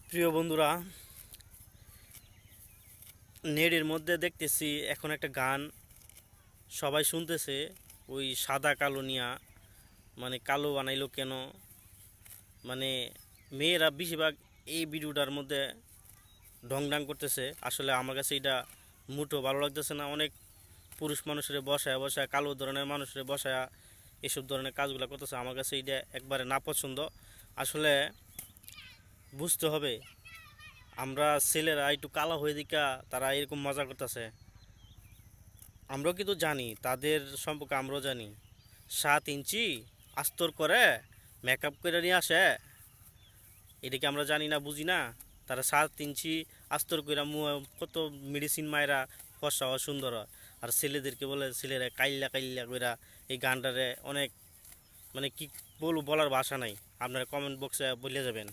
প্রিয় বন্ধুরা, নেটের মধ্যে দেখতেছি এখন একটা গান সবাই শুনতেছে। ওই সাদা কালো নিয়া, মানে কালো বানাইলো কেন, মানে মেয়েরা বেশিরভাগ এই ভিডিওটার মধ্যে ঢংঢাং করতেছে। আসলে আমার কাছে এটা মুঠো ভালো লাগতেছে না। অনেক পুরুষ মানুষের বসায় বসায়, কালো ধরনের মানুষের বসায় এসব ধরনের কাজগুলো করতেছে। আমার কাছে এটা একবারে না পছন্দ। আসলে বুঝতে হবে, আমরা ছেলেরা একটু কালো হয়ে দিকা তারা এরকম মজা করতেছে। আমরাও কিন্তু জানি, তাদের সম্পর্কে আমরাও জানি। 7 ইঞ্চি আস্তর করে মেকআপ করে নিয়ে আসে, এটা কি আমরা জানি না, বুঝি না? তারা 7 ইঞ্চি আস্তর করে কত মেডিসিন মায়েরা ফর্সা হয়, সুন্দর হয়। আর ছেলেদেরকে বলে ছেলেরা কাইল্লা কাইল্লা কইরা এই গানটারে অনেক, মানে কি বলবো, বলার ভাষা নাই। আপনারা কমেন্ট বক্সে বলে যাবেন।